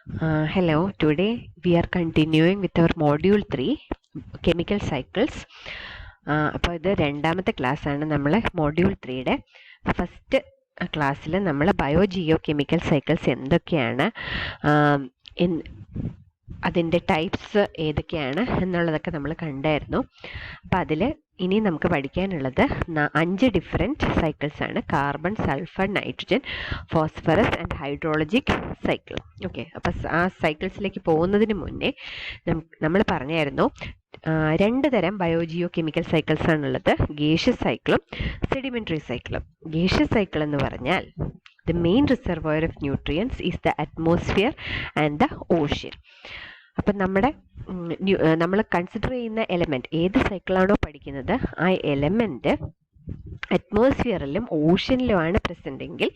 Hello, today we are continuing with our module 3 chemical cycles. അപ്പോൾ ഇത് രണ്ടാമത്തെ ക്ലാസ്സാണ് നമ്മൾ മോഡ്യൂൾ 3യുടെ. ഫസ്റ്റ് ക്ലാസ്സിൽ നമ്മൾ ബയോജിയോ കെമിക്കൽ സൈക്കിൾസ് എന്തൊക്കെയാണ്, അതിൻ്റെ ടൈപ്സ് ഏതൊക്കെയാണ് എന്നുള്ളതൊക്കെ നമ്മൾ കണ്ടായിരുന്നു. അപ്പോൾ അതിൽ ഇനി നമുക്ക് പഠിക്കാനുള്ളത് 5 ഡിഫറെൻറ്റ് സൈക്കിൾസ് ആണ്. Carbon, sulphur, nitrogen, phosphorus and hydrologic cycle. Okay, അപ്പോൾ ആ സൈക്കിൾസിലേക്ക് പോകുന്നതിന് മുന്നേ നമ്മൾ പറഞ്ഞായിരുന്നു 2 തരം ബയോജിയോ കെമിക്കൽ സൈക്കിൾസ് ആണുള്ളത്, ഗേഷ്യസ് സൈക്കിളും സെഡിമെൻ്ററി സൈക്കിളും. ഗേഷ്യസ് സൈക്കിൾ എന്ന് പറഞ്ഞാൽ the main reservoir of nutrients is the atmosphere and the ocean. അപ്പം നമ്മൾ കൺസിഡർ ചെയ്യുന്ന എലമെൻറ്റ്, ഏത് സൈക്കിളാണോ പഠിക്കുന്നത് ആ എലമെൻറ്റ് അറ്റ്മോസ്ഫിയറിലും ഓഷ്യനിലുമാണ് പ്രസൻ്റ് എങ്കിൽ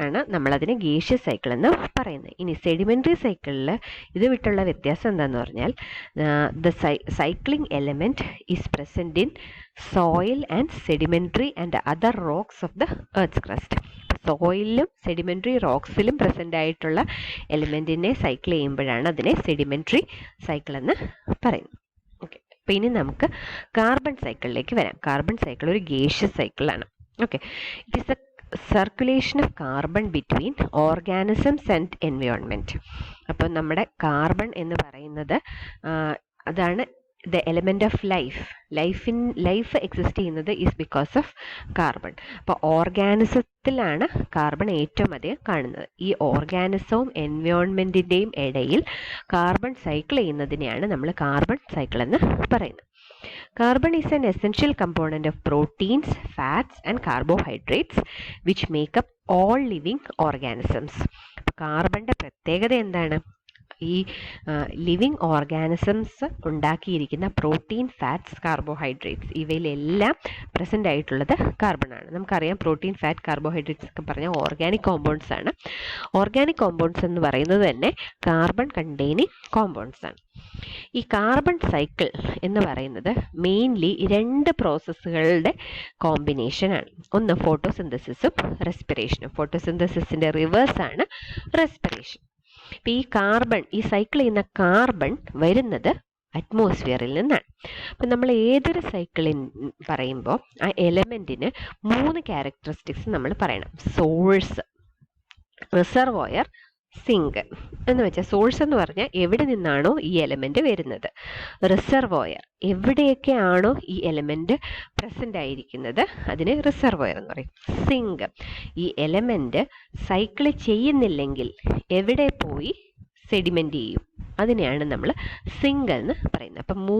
ആണ് നമ്മളതിനെ ഗേഷ്യസ് സൈക്കിൾ എന്ന് പറയുന്നത്. ഇനി സെഡിമെൻ്ററി സൈക്കിളിൽ ഇത് വിട്ടുള്ള വ്യത്യാസം എന്താണെന്ന് പറഞ്ഞാൽ the cycling element is present in soil and sedimentary and other rocks of the earth's crust. സോയിലും സെഡിമെൻ്ററി റോക്സിലും പ്രസൻ്റ് ആയിട്ടുള്ള എലിമെൻറ്റിനെ സൈക്കിൾ ചെയ്യുമ്പോഴാണ് അതിനെ സെഡിമെൻ്ററി സൈക്കിൾ എന്ന് പറയുന്നത്. ഓക്കെ, അപ്പോൾ ഇനി നമുക്ക് കാർബൺ സൈക്കിളിലേക്ക് വരാം. കാർബൺ സൈക്കിൾ ഒരു ഗേഷ്യസ് സൈക്കിളാണ്. Okay, it is A circulation of carbon between organisms and environment. അപ്പം നമ്മുടെ കാർബൺ എന്ന് പറയുന്നത് അതാണ് the element of life. Life exist ചെയ്യുന്നത് ഈസ് ബിക്കോസ് ഓഫ് കാർബൺ. അപ്പോൾ ഓർഗാനിസത്തിലാണ് കാർബൺ ഏറ്റവും അധികം കാണുന്നത്. ഈ ഓർഗാനിസവും എൻവയോൺമെൻറ്റിൻ്റെയും ഇടയിൽ കാർബൺ സൈക്കിൾ ചെയ്യുന്നതിനെയാണ് നമ്മൾ കാർബൺ സൈക്കിൾ എന്ന് പറയുന്നത്. Carbon is an essential component of proteins, fats and carbohydrates which make up all living organisms. കാർബണിൻ്റെ പ്രത്യേകത എന്താണ്? ഈ ലിവിങ് ഓർഗാനിസംസ് ഉണ്ടാക്കിയിരിക്കുന്ന പ്രോട്ടീൻ, ഫാറ്റ്സ്, കാർബോഹൈഡ്രേറ്റ്സ് ഇവയിലെല്ലാം പ്രസൻ്റ് ആയിട്ടുള്ളത് കാർബണാണ്. നമുക്കറിയാം പ്രോട്ടീൻ, ഫാറ്റ്, കാർബോഹൈഡ്രേറ്റ്സ് ഒക്കെ പറഞ്ഞാൽ ഓർഗാനിക് കോമ്പൗണ്ട്സ് ആണ്. ഓർഗാനിക് കോമ്പൗണ്ട്സ് എന്ന് പറയുന്നത് തന്നെ കാർബൺ കണ്ടെയ്നിങ് കോമ്പൗണ്ട്സ് ആണ്. ഈ കാർബൺ സൈക്കിൾ എന്ന് പറയുന്നത് മെയിൻലി 2 പ്രോസസ്സുകളുടെ കോമ്പിനേഷനാണ്. ഒന്ന് ഫോട്ടോസിന്തസിസും റെസ്പിറേഷനും. ഫോട്ടോസിന്തസിസിൻ്റെ റിവേഴ്സാണ് റെസ്പിറേഷൻ. ഇപ്പം ഈ സൈക്കിൾ ചെയ്യുന്ന കാർബൺ വരുന്നത് അറ്റ്മോസ്ഫിയറിൽ നിന്നാണ്. അപ്പം നമ്മൾ ഏതൊരു സൈക്കിളിൻ പറയുമ്പോൾ ആ എലമെൻറ്റിന് 3 ക്യാരക്ടറിസ്റ്റിക്സ് നമ്മൾ പറയണം. സോഴ്സ്, റിസർവോയർ, സിങ്ക് എന്ന് വെച്ചാൽ സോഴ്സ് എന്ന് പറഞ്ഞാൽ എവിടെ നിന്നാണോ ഈ എലമെൻറ്റ് വരുന്നത്. റിസർവോയർ, എവിടെയൊക്കെയാണോ ഈ എലമെൻറ്റ് പ്രസൻ്റ് ആയിരിക്കുന്നത് അതിന് റിസർവോയർ എന്ന് പറയും. സിങ്ക്, ഈ എലമെൻറ്റ് സൈക്കിൾ ചെയ്യുന്നില്ലെങ്കിൽ എവിടെ പോയി സെഡിമെൻ്റ് ചെയ്യും, അതിനെയാണ് നമ്മൾ സിങ്ക് എന്ന് പറയുന്നത്. അപ്പം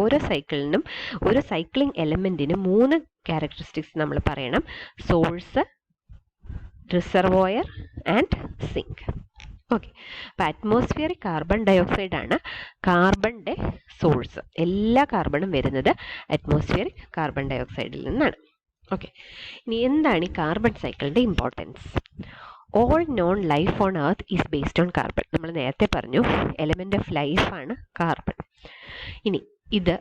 ഓരോ സൈക്കിളിനും, ഓരോ സൈക്ലിംഗ് എലമെൻറ്റിനും 3 ക്യാരക്ടറിസ്റ്റിക്സ് നമ്മൾ പറയണം. Source, reservoir and sink. Okay, അപ്പം അറ്റ്മോസ്ഫിയറിക് കാർബൺ ഡയോക്സൈഡ് ആണ് കാർബണിൻ്റെ സോഴ്സ്. എല്ലാ കാർബണും വരുന്നത് അറ്റ്മോസ്ഫിയറിക് കാർബൺ ഡയോക്സൈഡിൽ നിന്നാണ്. ഓക്കെ, ഇനി എന്താണ് ഈ കാർബൺ സൈക്കിളിൻ്റെ importance? All non life on earth is based on carbon. നമ്മൾ നേരത്തെ പറഞ്ഞു എലമെൻ്റ് ഓഫ് ലൈഫാണ് കാർബൺ. ഇനി ഇത്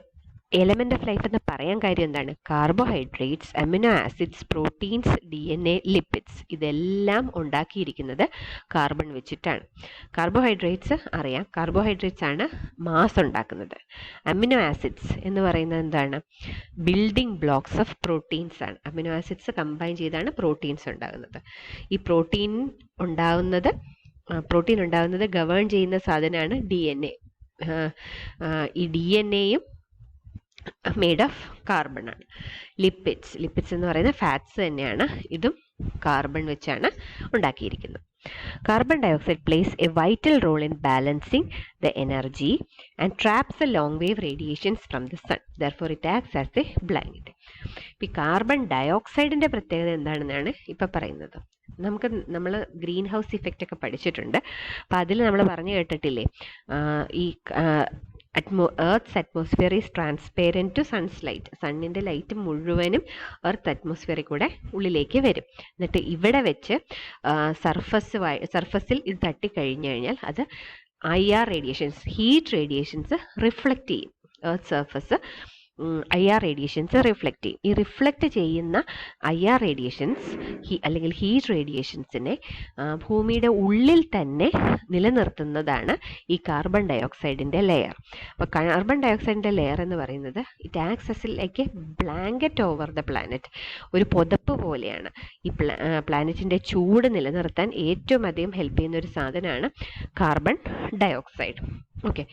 എലമെൻ്റ് ഓഫ് ലൈഫ് എന്ന് പറയാൻ കാര്യം എന്താണ്? Carbohydrates, amino acids, proteins, DNA, lipids ഇതെല്ലാം ഉണ്ടാക്കിയിരിക്കുന്നത് കാർബൺ വെച്ചിട്ടാണ്. കാർബോഹൈഡ്രേറ്റ്സ് അറിയാം, കാർബോഹൈഡ്രേറ്റ്സ് ആണ് മാസ് ഉണ്ടാക്കുന്നത്. അമിനോ ആസിഡ്സ് എന്ന് പറയുന്നത് എന്താണ്? ബിൽഡിംഗ് ബ്ലോക്സ് ഓഫ് പ്രോട്ടീൻസ് ആണ്. അമിനോ ആസിഡ്സ് കമ്പൈൻ ചെയ്താണ് പ്രോട്ടീൻസ് ഉണ്ടാകുന്നത്. ഈ പ്രോട്ടീൻ ഉണ്ടാകുന്നത് ഗവേൺ ചെയ്യുന്ന സാധനമാണ് DNA. ഈ DNAയും മെയ്ഡ് ഓഫ് കാർബൺ ആണ്. ലിപ്പിഡ്സ് എന്ന് പറയുന്ന ഫാറ്റ്സ് തന്നെയാണ്. ഇതും കാർബൺ വെച്ചാണ് ഉണ്ടാക്കിയിരിക്കുന്നത്. Carbon dioxide plays a vital role in balancing the energy and traps a long wave radiations from the sun. Therefore it acts as a blind. ഈ carbon ഡയോക്സൈഡിൻ്റെ പ്രത്യേകത എന്താണെന്നാണ് ഇപ്പം പറയുന്നത്. നമ്മൾ ഗ്രീൻ ഹൗസ് ഇഫക്റ്റ് ഒക്കെ പഠിച്ചിട്ടുണ്ട്. അപ്പം അതിൽ നമ്മൾ പറഞ്ഞു കേട്ടിട്ടില്ലേ, ഈ earth atmosphere is transparent to sun's light. സണ്ണിൻ്റെ ലൈറ്റ് മുഴുവനും എർത്ത് അറ്റ്മോസ്ഫിയറിൽ കൂടെ ഉള്ളിലേക്ക് വരും. എന്നിട്ട് ഇവിടെ വെച്ച് സർഫസിൽ ഇത് തട്ടിക്കഴിഞ്ഞു കഴിഞ്ഞാൽ അത് IR radiations, heat radiations reflect ചെയ്യും earth surface. IR radiations reflect ചെയ്യും. ഈ റിഫ്ലക്റ്റ് ചെയ്യുന്ന IR റേഡിയേഷൻസ് അല്ലെങ്കിൽ ഹീറ്റ് റേഡിയേഷൻസിനെ ഭൂമിയുടെ ഉള്ളിൽ തന്നെ നിലനിർത്തുന്നതാണ് ഈ കാർബൺ ഡയോക്സൈഡിൻ്റെ ലെയർ. അപ്പോൾ കാർബൺ ഡയോക്സൈഡിൻ്റെ ലെയർ എന്ന് പറയുന്നത് it acts as like a blanket over the planet. ഒരു പുതപ്പ് പോലെയാണ്. ഈ പ്ലാനറ്റിൻ്റെ ചൂട് നിലനിർത്താൻ ഏറ്റവും അധികം ഹെൽപ്പ് ചെയ്യുന്ന ഒരു സാധനമാണ് കാർബൺ ഡയോക്സൈഡ്. ഓക്കെ,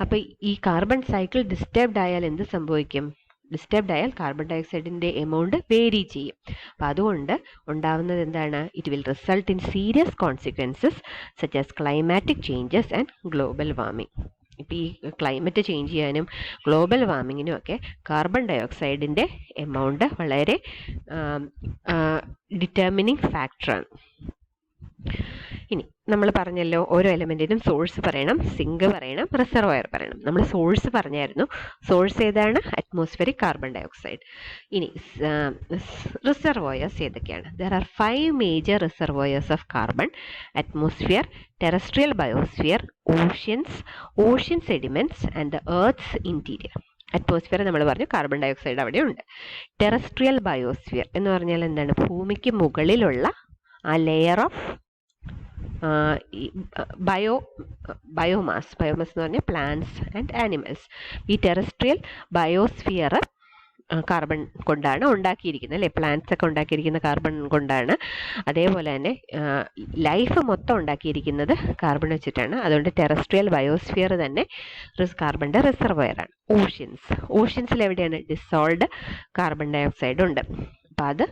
അപ്പോൾ ഈ കാർബൺ സൈക്കിൾ ഡിസ്റ്റർബ്ഡ് ആയാൽ എന്ത് സംഭവിക്കും? ഡിസ്റ്റർബ്ഡ് ആയാൽ കാർബൺ ഡയോക്സൈഡിൻ്റെ എമൗണ്ട് വേരി ചെയ്യും. അപ്പം അതുകൊണ്ട് ഉണ്ടാവുന്നത് എന്താണ്? It will result in serious consequences such as climatic changes and global warming. ഇപ്പം ഈ ക്ലൈമറ്റ് ചേഞ്ച് ചെയ്യാനും ഗ്ലോബൽ വാർമിങ്ങിനും ഒക്കെ കാർബൺ ഡയോക്സൈഡിൻ്റെ എമൗണ്ട് വളരെ ഡിറ്റർമിനിങ് ഫാക്ടറാണ്. ഇനി നമ്മൾ പറഞ്ഞല്ലോ, ഓരോ എലമെൻറ്റിനും സോഴ്സ് പറയണം, സിങ്ക് പറയണം, റിസർവോയർ പറയണം. നമ്മൾ സോഴ്സ് പറഞ്ഞായിരുന്നു. സോഴ്സ് ഏതാണ്? Atmospheric carbon dioxide. ഇനി റിസർവോയേഴ്സ് ഏതൊക്കെയാണ്? There are 5 major reservoirs of carbon: atmosphere, terrestrial biosphere, oceans, ocean sediments and the earth's interior. Atmosphere നമ്മൾ പറഞ്ഞു, കാർബൺ ഡയോക്സൈഡ് അവിടെ ഉണ്ട്. ടെറസ്ട്രിയൽ ബയോസ്ഫിയർ എന്ന് പറഞ്ഞാൽ എന്താണ്? ഭൂമിക്ക് മുകളിലുള്ള ആ ലെയർ ഓഫ് ബയോമാസ് എന്ന് പറഞ്ഞാൽ പ്ലാന്റ്സ് ആൻഡ് ആനിമൽസ്. ഈ ടെറസ്ട്രിയൽ ബയോസ്ഫിയർ കാർബൺ കൊണ്ടാണ് ഉണ്ടാക്കിയിരിക്കുന്നത്, അല്ലേ? പ്ലാന്റ്സ് ഒക്കെ ഉണ്ടാക്കിയിരിക്കുന്ന കാർബൺ കൊണ്ടാണ്. അതേപോലെ തന്നെ ലൈഫ് മൊത്തം ഉണ്ടാക്കിയിരിക്കുന്നത് കാർബൺ വെച്ചിട്ടാണ്. അതുകൊണ്ട് ടെറസ്ട്രിയൽ ബയോസ്ഫിയർ തന്നെ കാർബണിൻ്റെ റിസർവോയറാണ്. ഓഷ്യൻസിൽ എവിടെയാണ്? ഡിസോൾവ്ഡ് കാർബൺ ഡയോക്സൈഡ് ഉണ്ട്. അപ്പം അത്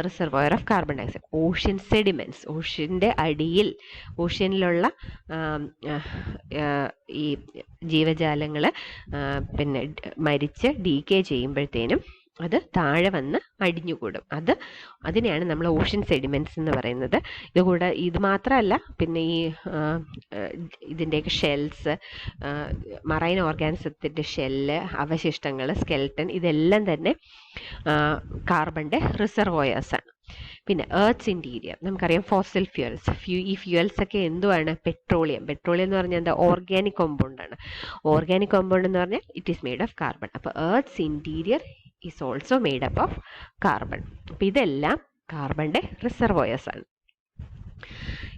reservoir of carbon dioxide. Ocean sediments, ഓഷ്യൻ്റെ അടിയിൽ, ഓഷ്യനിലുള്ള ഈ ജീവജാലങ്ങൾ പിന്നെ മരിച്ച് ഡീക്കേ ചെയ്യുമ്പോഴത്തേനും അത് താഴെ വന്ന് അടിഞ്ഞുകൂടും. അതിനെയാണ് നമ്മൾ ഓഷ്യൻ സെഡിമെന്റ്സ് എന്ന് പറയുന്നത്. ഇത് മാത്രമല്ല, പിന്നെ ഈ ഇതിൻ്റെയൊക്കെ ഷെൽസ്, മറൈൻ ഓർഗാനിസത്തിൻ്റെ ഷെല്ല്, അവശിഷ്ടങ്ങൾ, സ്കെൽട്ടൻ, ഇതെല്ലാം തന്നെ കാർബണിൻ്റെ റിസർവോയേഴ്സാണ്. പിന്നെ എർത്ത്സ് ഇന്റീരിയർ നമുക്കറിയാം, ഫോസിൽ ഫ്യൂൽസ്. ഈ ഫ്യൂൽസ് ഒക്കെ എന്തുവാണ്? പെട്രോളിയം എന്ന് പറഞ്ഞാൽ എന്താ? ഓർഗാനിക് കോമ്പൗണ്ടാണ്. ഓർഗാനിക് കോമ്പൗണ്ട് എന്ന് പറഞ്ഞാൽ it is made of carbon. അപ്പോൾ earth's interior is also made up of carbon. അപ്പം ഇതെല്ലാം കാർബണിൻ്റെ റിസർവോയേഴ്സ് ആണ്.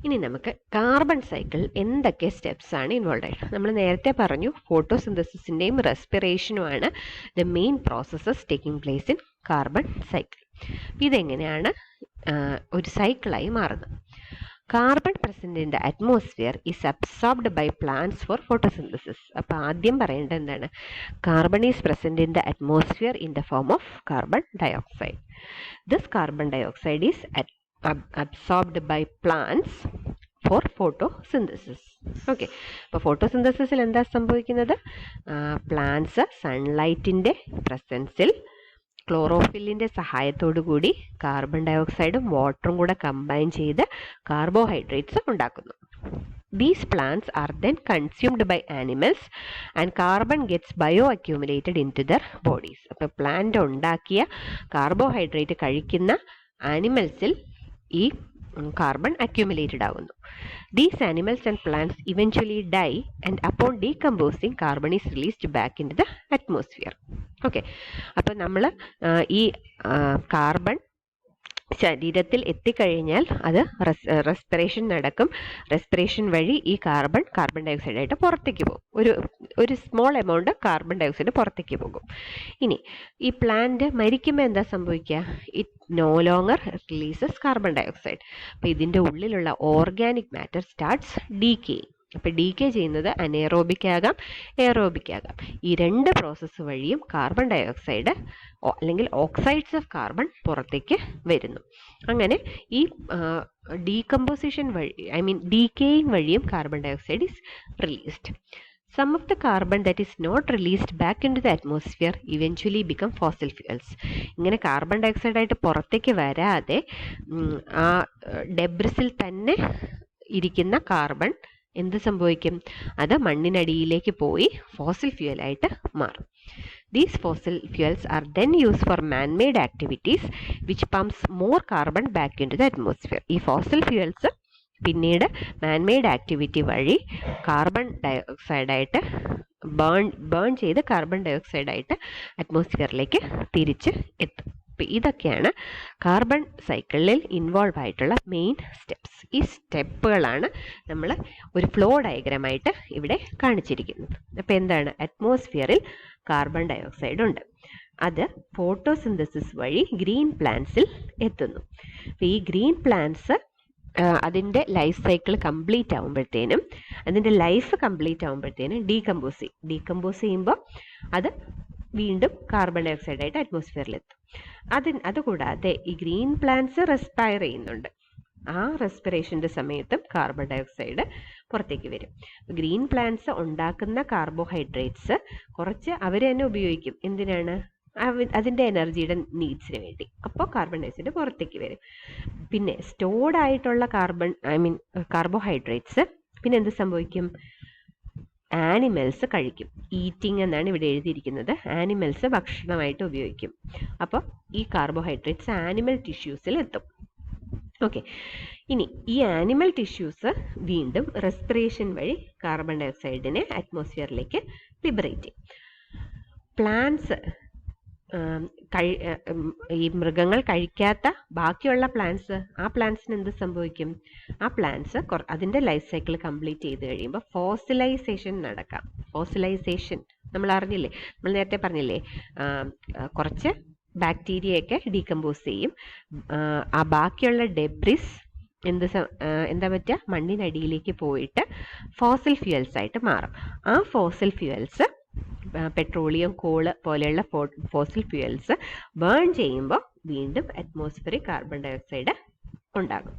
ഇനി നമുക്ക് കാർബൺ സൈക്കിൾ എന്തൊക്കെ സ്റ്റെപ്സ് ആണ് ഇൻവോൾവ് ആയിട്ട്? നമ്മൾ നേരത്തെ പറഞ്ഞു, ഫോട്ടോസിന്തസിസിൻ്റെയും റെസ്പിറേഷനുമാണ് the main processes taking place in carbon cycle. ഇതെങ്ങനെയാണ് ഒരു സൈക്കിളായി മാറുന്നത്? Carbon present in the atmosphere is absorbed by plants for photosynthesis. അപ്പോൾ ആദ്യം പറയേണ്ടത് എന്താണ്? Carbon is present in the atmosphere in the form of carbon dioxide. This carbon dioxide is absorbed by plants for photosynthesis. Okay, അപ്പോൾ ഫോട്ടോസിന്തസിസിൽ എന്താ സംഭവിക്കുന്നത്? Plants സൺലൈറ്റിൻ്റെ പ്രസൻസിൽ ക്ലോറോഫില്ലിൻ്റെ സഹായത്തോടു കൂടി carbon ഡയോക്സൈഡും വാട്ടറും കൂടെ കമ്പൈൻ ചെയ്ത് കാർബോഹൈഡ്രേറ്റ്സ് ഉണ്ടാക്കുന്നു. These plants are then consumed by animals and carbon gets bioaccumulated into their bodies. അപ്പോൾ പ്ലാന്റ് ഉണ്ടാക്കിയ കാർബോഹൈഡ്രേറ്റ് കഴിക്കുന്ന ആനിമൽസിൽ ഈ കാർബൺ അക്യുമുലേറ്റഡ് ആകുന്നു. These animals and plants eventually die and upon decomposing carbon is released back into the atmosphere. Okay, അപ്പോൾ നമ്മൾ ഈ carbon ശരീരത്തിൽ എത്തിക്കഴിഞ്ഞാൽ അത് റെസ്പിറേഷൻ നടക്കും. റെസ്പിറേഷൻ വഴി ഈ കാർബൺ ഡയോക്സൈഡായിട്ട് പുറത്തേക്ക് പോകും. ഒരു സ്മോൾ എമൗണ്ട് കാർബൺ ഡയോക്സൈഡ് പുറത്തേക്ക് പോകും. ഇനി ഈ പ്ലാന്റ് മരിക്കുമ്പോൾ എന്താ സംഭവിക്കുക? It no longer releases carbon dioxide. അപ്പോൾ ഇതിൻ്റെ ഉള്ളിലുള്ള ഓർഗാനിക് മാറ്റർ സ്റ്റാർട്ട്സ് ഡീക്കേയിങ്. അപ്പോൾ ഡീക്കേ ചെയ്യുന്നത് അനേറോബിക് ആകാം, എയറോബിക് ആകാം. ഈ രണ്ട് പ്രോസസ്സ് വഴിയും കാർബൺ ഡയോക്സൈഡ് അല്ലെങ്കിൽ ഓക്സൈഡ്സ് ഓഫ് കാർബൺ പുറത്തേക്ക് വരുന്നു. അങ്ങനെ ഈ ഡീകമ്പോസിഷൻ വഴി, ഡീക്കേയിങ് വഴിയും carbon dioxide is released. Some of the carbon that is not released back into the atmosphere eventually become fossil fuels. ഇങ്ങനെ കാർബൺ ഡയോക്സൈഡ് ആയിട്ട് പുറത്തേക്ക് വരാതെ ആ ഡെബ്രിസിൽ തന്നെ ഇരിക്കുന്ന കാർബൺ എന്ത് സംഭവിക്കും? അത് മണ്ണിനടിയിലേക്ക് പോയി ഫോസിൽ ഫ്യൂവലായിട്ട് മാറും. These fossil fuels are then used for man-made activities which pumps more carbon back into the atmosphere. ഈ ഫോസിൽ ഫ്യൂവൽസ് പിന്നീട് മാൻമെയ്ഡ് ആക്ടിവിറ്റി വഴി കാർബൺ ഡയോക്സൈഡായിട്ട് ബേൺ ചെയ്ത് കാർബൺ ഡൈ ഓക്സൈഡായിട്ട് അറ്റ്മോസ്ഫിയറിലേക്ക് തിരിച്ച് എത്തും. അപ്പം ഇതൊക്കെയാണ് കാർബൺ സൈക്കിളിൽ ഇൻവോൾവ് ആയിട്ടുള്ള മെയിൻ സ്റ്റെപ്സ്. ഈ സ്റ്റെപ്പുകളാണ് നമ്മൾ ഒരു ഫ്ലോ ഡയഗ്രമായിട്ട് ഇവിടെ കാണിച്ചിരിക്കുന്നത്. അപ്പോൾ എന്താണ്? അറ്റ്മോസ്ഫിയറിൽ കാർബൺ ഡൈ ഓക്സൈഡ് ഉണ്ട്. അത് ഫോട്ടോസിന്തസിസ് വഴി ഗ്രീൻ പ്ലാന്റ്സിൽ എത്തുന്നു. അപ്പോൾ ഈ ഗ്രീൻ പ്ലാന്റ്സ് അതിൻ്റെ ലൈഫ് സൈക്കിൾ കംപ്ലീറ്റ് ആകുമ്പോഴത്തേനും, അതിൻ്റെ ലൈഫ് കംപ്ലീറ്റ് ആകുമ്പോഴത്തേനും ഡീകമ്പോസ് ചെയ്യുമ്പോൾ അത് വീണ്ടും കാർബൺ ഡൈ ഓക്സൈഡായിട്ട് അറ്റ്മോസ്ഫിയറിലെത്തും. അതുകൂടാതെ ഈ ഗ്രീൻ പ്ലാന്റ്സ് റെസ്പയർ ചെയ്യുന്നുണ്ട്. ആ റെസ്പിറേഷൻ്റെ സമയത്തും കാർബൺ ഡൈ ഓക്സൈഡ് പുറത്തേക്ക് വരും. ഗ്രീൻ പ്ലാന്റ്സ് ഉണ്ടാക്കുന്ന കാർബോഹൈഡ്രേറ്റ്സ് കുറച്ച് അവർ തന്നെ ഉപയോഗിക്കും. എന്തിനാണ്? അതിൻ്റെ എനർജിയുടെ നീഡ്സിന് വേണ്ടി. അപ്പോൾ കാർബൺ ഡൈ ഓക്സൈഡ് പുറത്തേക്ക് വരും. പിന്നെ സ്റ്റോർഡ് ആയിട്ടുള്ള കാർബോഹൈഡ്രേറ്റ്സ് പിന്നെ എന്ത് സംഭവിക്കും? ആനിമൽസ് കഴിക്കും. ഈറ്റിംഗ് എന്നാണ് ഇവിടെ എഴുതിയിരിക്കുന്നത്. ആനിമൽസ് ഭക്ഷണമായിട്ട് ഉപയോഗിക്കും. അപ്പോൾ ഈ കാർബോഹൈഡ്രേറ്റ്സ് ആനിമൽ ടിഷ്യൂസിൽ എത്തും. ഓക്കെ, ഇനി ഈ ആനിമൽ ടിഷ്യൂസ് വീണ്ടും റെസ്പിറേഷൻ വഴി കാർബൺ ഡൈ ഓക്സൈഡിനെ അറ്റ്മോസ്ഫിയറിലേക്ക് ലിബറേറ്റ് ചെയ്യും. പ്ലാന്റ്സ്, ഈ മൃഗങ്ങൾ കഴിക്കാത്ത ബാക്കിയുള്ള പ്ലാന്റ്സ്, ആ പ്ലാന്റ്സിന് എന്ത് സംഭവിക്കും? ആ പ്ലാന്റ്സ് അതിൻ്റെ ലൈഫ് സൈക്കിൾ കംപ്ലീറ്റ് ചെയ്ത് കഴിയുമ്പോൾ ഫോസിലൈസേഷൻ നടക്കാം. ഫോസിലൈസേഷൻ നമ്മൾ അറിഞ്ഞില്ലേ? നമ്മൾ നേരത്തെ പറഞ്ഞില്ലേ, കുറച്ച് ബാക്ടീരിയയൊക്കെ ഡീകമ്പോസ് ചെയ്യും. ആ ബാക്കിയുള്ള ഡെബ്രിസ് എന്താ പറ്റുക? മണ്ണിനടിയിലേക്ക് പോയിട്ട് ഫോസിൽ ഫ്യൂവൽസ് ആയിട്ട് മാറും. ആ ഫോസിൽ ഫ്യൂവൽസ്, പെട്രോളിയം, കോള് പോലെയുള്ള ഫോസിൽ ഫ്യൂവൽസ് ബേൺ ചെയ്യുമ്പോൾ വീണ്ടും അറ്റ്മോസ്ഫിയറിൽ കാർബൺ ഡൈ ഓക്സൈഡ് ഉണ്ടാകും.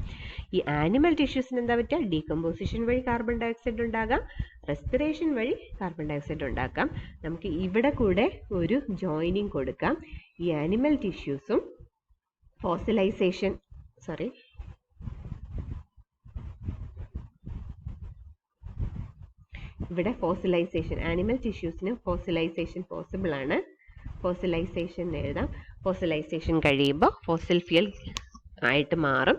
ഈ ആനിമൽ ടിഷ്യൂസിന് എന്താ പറ്റുക? ഡീകമ്പോസിഷൻ വഴി കാർബൺ ഡൈ ഓക്സൈഡ് ഉണ്ടാകാം, റെസ്പിറേഷൻ വഴി കാർബൺ ഡൈ ഓക്സൈഡ് ഉണ്ടാക്കാം. നമുക്ക് ഇവിടെ കൂടെ ഒരു ജോയിനിങ് കൊടുക്കാം. ഈ ആനിമൽ ടിഷ്യൂസും ഇവിടെ ഫോസിലൈസേഷൻ, ആനിമൽ ടിഷ്യൂസിന് ഫോസിലൈസേഷൻ പോസിബിൾ ആണ്. ഫോസിലൈസേഷൻ എഴുതാം. ഫോസിലൈസേഷൻ കഴിയുമ്പോൾ ഫോസിൽ ഫ്യൂൽ ആയിട്ട് മാറും.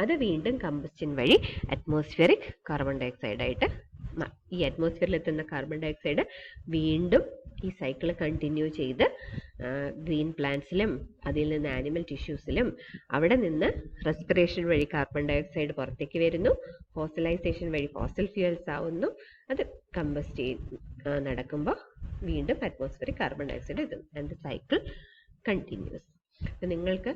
അത് വീണ്ടും കമ്പസ്റ്റൻ വഴി അറ്റ്മോസ്ഫിയറിക് കാർബൺ ഡൈ ഓക്സൈഡായിട്ട് ഈ അറ്റ്മോസ്ഫിയറിലെത്തുന്ന കാർബൺ ഡൈ ഓക്സൈഡ് വീണ്ടും ഈ സൈക്കിൾ കണ്ടിന്യൂ ചെയ്ത് ഗ്രീൻ പ്ലാന്റ്സിലും അതിൽ നിന്ന് ആനിമൽ ടിഷ്യൂസിലും അവിടെ നിന്ന് റെസ്പിറേഷൻ വഴി കാർബൺ ഡൈ ഓക്സൈഡ് പുറത്തേക്ക് വരുന്നു. ഫോസിലൈസേഷൻ വഴി ഫോസിൽ ഫ്യൂവൽസ് ആവുന്നു. അത് കമ്പസ്റ്റ് നടക്കുമ്പോൾ വീണ്ടും അറ്റ്മോസ്ഫിയറിക് കാർബൺ ഡൈ ഓക്സൈഡ് എത്തും. And the cycle continuous. നിങ്ങൾക്ക്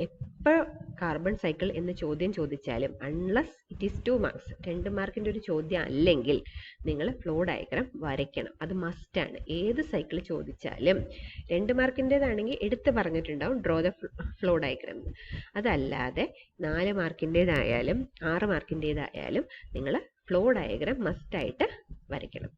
എപ്പോൾ കാർബൺ സൈക്കിൾ എന്ന ചോദ്യം ചോദിച്ചാലും, അൺലസ് ഇറ്റ് ഈസ് 2 മാർക്സ്, 2 മാർക്കിൻ്റെ ഒരു ചോദ്യം അല്ലെങ്കിൽ നിങ്ങൾ ഫ്ലോ ഡയഗ്രാം വരയ്ക്കണം. അത് മസ്റ്റാണ്. ഏത് സൈക്കിൾ ചോദിച്ചാലും 2 മാർക്കിൻ്റെതാണെങ്കിൽ എടുത്ത് പറഞ്ഞിട്ടുണ്ടാവും ഡ്രോ ദ ഫ്ലോ ഡയഗ്രാം. അതല്ലാതെ 4 മാർക്കിൻ്റെതായാലും 6 മാർക്കിൻ്റെതായാലും നിങ്ങൾ ഫ്ലോ ഡയഗ്രാം മസ്റ്റായിട്ട് വരയ്ക്കണം.